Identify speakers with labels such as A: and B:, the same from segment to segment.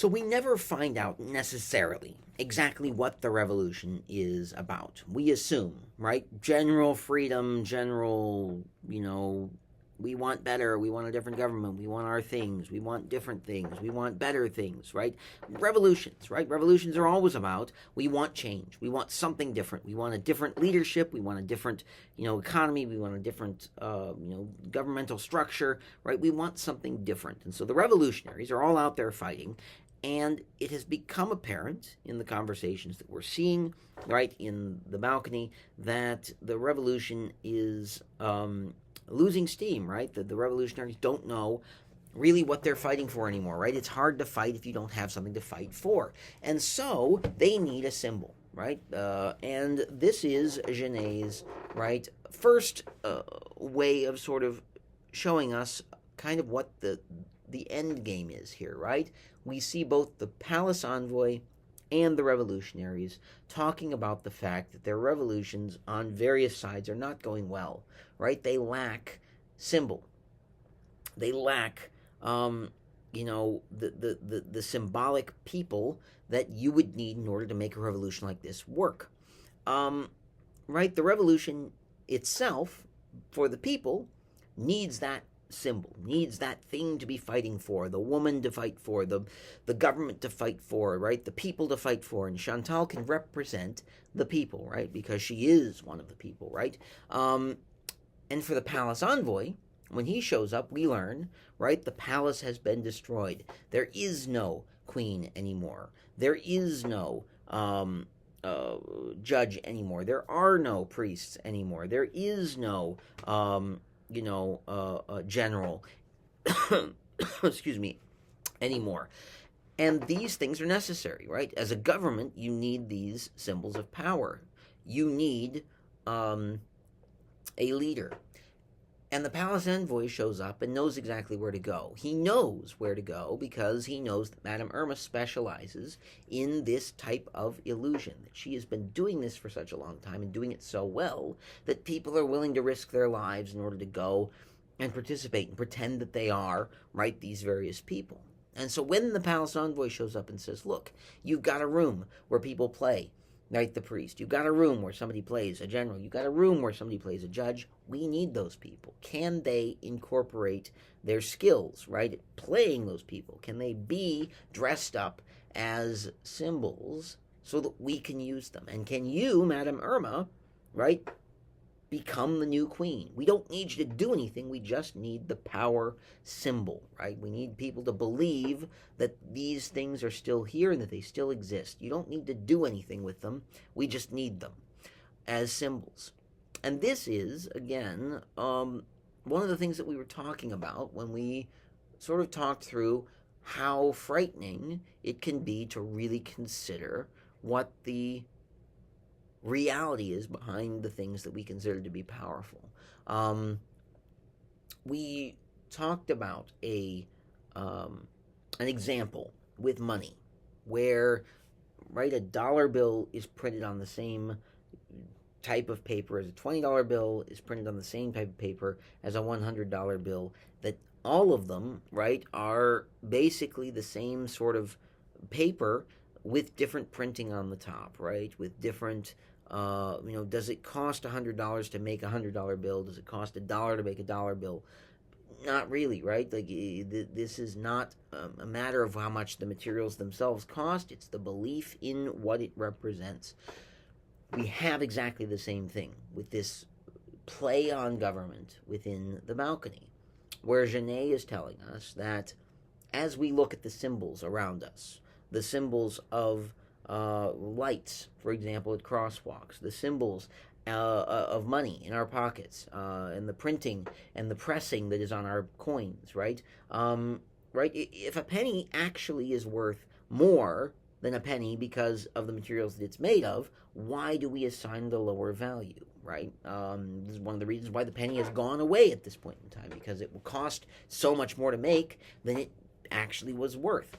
A: So we never find out necessarily exactly what the revolution is about. We assume, right? General freedom, general, we want better, we want a different government, we want our things, we want different things, we want better things, right? Revolutions, right? Revolutions are always about we want change, we want something different, we want a different leadership, we want a different, economy, we want a different, governmental structure, right? We want something different. And so the revolutionaries are all out there fighting. And it has become apparent in the conversations that we're seeing, right, in the balcony, that the revolution is losing steam, right? The revolutionaries don't know really what they're fighting for anymore, right? It's hard to fight if you don't have something to fight for. And so they need a symbol, right? And this is Genet's, right, first way of sort of showing us kind of what the end game is here, right? We see both the palace envoy and the revolutionaries talking about the fact that their revolutions on various sides are not going well, right? They lack symbol. They lack, the symbolic people that you would need in order to make a revolution like this work. Right? The revolution itself, for the people, needs that symbol, needs that thing to be fighting for, the woman to fight for, the government to fight for, right? The people to fight for. And Chantal can represent the people, right? Because she is one of the people, right? And for the palace envoy, when he shows up, we learn, right? The palace has been destroyed. There is no queen anymore. There is no judge anymore. There are no priests anymore. There is no general, excuse me, anymore. And these things are necessary, right? As a government, you need these symbols of power. You need a leader. And the palace envoy shows up and knows exactly where to go. He knows where to go because he knows that Madame Irma specializes in this type of illusion, that she has been doing this for such a long time and doing it so well that people are willing to risk their lives in order to go and participate and pretend that they are, right, these various people. And so when the palace envoy shows up and says, look, you've got a room where people play, right, the priest. You've got a room where somebody plays a general. You've got a room where somebody plays a judge. We need those people. Can they incorporate their skills, right, at playing those people? Can they be dressed up as symbols so that we can use them? And can you, Madame Irma, right, become the new queen? We don't need you to do anything. We just need the power symbol, right? We need people to believe that these things are still here and that they still exist. You don't need to do anything with them. We just need them as symbols. And this is, again, one of the things that we were talking about when we sort of talked through how frightening it can be to really consider what the reality is behind the things that we consider to be powerful. We talked about an example with money where, right, a dollar bill is printed on the same type of paper as a $20 bill, is printed on the same type of paper as a $100 bill, that all of them, right, are basically the same sort of paper with different printing on the top, right, with different does it cost $100 to make a $100 bill? Does it cost $1 to make a dollar bill? Not really, right? Like, this is not a matter of how much the materials themselves cost. It's the belief in what it represents. We have exactly the same thing with this play on government within the balcony, where Genet is telling us that as we look at the symbols around us, the symbols of lights, for example, at crosswalks, the symbols of money in our pockets, and the printing and the pressing that is on our coins, right? Right? If a penny actually is worth more than a penny because of the materials that it's made of, why do we assign the lower value, right? This is one of the reasons why the penny has gone away at this point in time, because it will cost so much more to make than it actually was worth.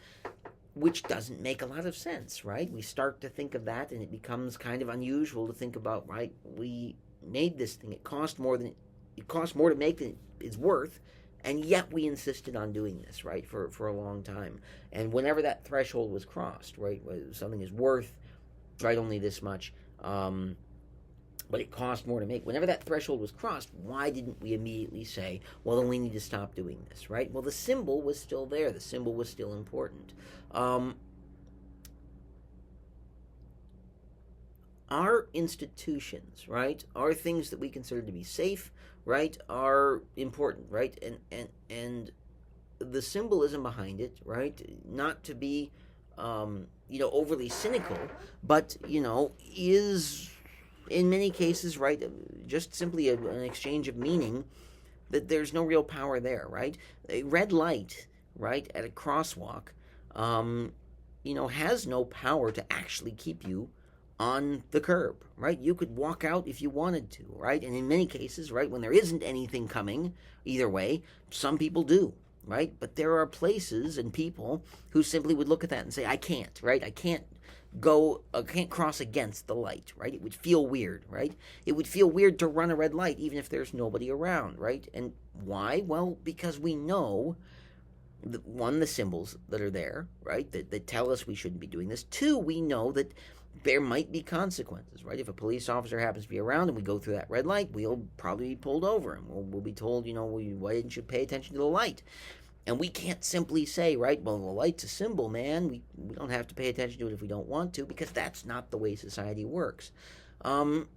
A: Which doesn't make a lot of sense, right? We start to think of that, and it becomes kind of unusual to think about, right? We made this thing; it cost more to make than it's worth, And yet we insisted on doing this, right, for a long time. And whenever that threshold was crossed, right, something is worth, right, only this much, but it cost more to make. Whenever that threshold was crossed, why didn't we immediately say, well, then we need to stop doing this, right? Well, the symbol was still there. The symbol was still important. Our institutions, right, are things that we consider to be safe, right, are important, right? And the symbolism behind it, right, not to be, overly cynical, but, is in many cases, right, just simply an exchange of meaning, that there's no real power there, right? A red light, right, at a crosswalk, has no power to actually keep you on the curb, right? You could walk out if you wanted to, right? And in many cases, right, when there isn't anything coming either way, some people do, right? But there are places and people who simply would look at that and say, I can't, right? I can't cross against the light, right? It would feel weird, right? It would feel weird to run a red light even if there's nobody around, right? And why? Well, because we know, the symbols that are there, right, that tell us we shouldn't be doing this. Two, we know that there might be consequences, right? If a police officer happens to be around and we go through that red light, we'll probably be pulled over and we'll be told, why didn't you pay attention to the light? And we can't simply say, right, well, the light's a symbol, man. We don't have to pay attention to it if we don't want to, because that's not the way society works. And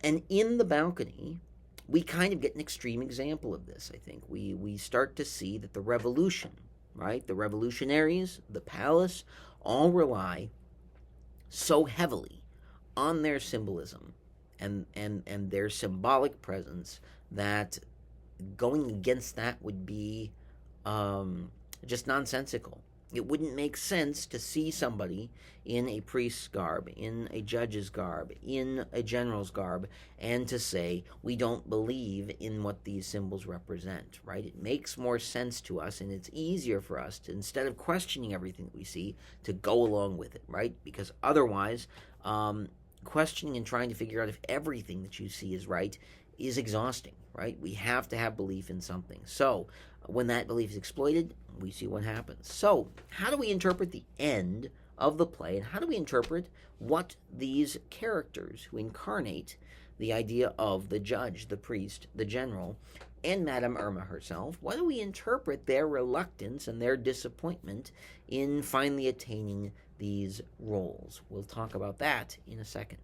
A: in the balcony, we kind of get an extreme example of this, I think. We start to see that the revolution, right, the revolutionaries, the palace, all rely so heavily on their symbolism and their symbolic presence that going against that would be just nonsensical. It wouldn't make sense to see somebody in a priest's garb, in a judge's garb, in a general's garb, and to say, we don't believe in what these symbols represent, right? It makes more sense to us, and it's easier for us to, instead of questioning everything that we see, to go along with it, right? Because otherwise, questioning and trying to figure out if everything that you see is right is exhausting, right? We have to have belief in something. So when that belief is exploited, we see what happens. So how do we interpret the end of the play, and how do we interpret what these characters who incarnate the idea of the judge, the priest, the general, and Madame Irma herself, what do we interpret their reluctance and their disappointment in finally attaining these roles? We'll talk about that in a second.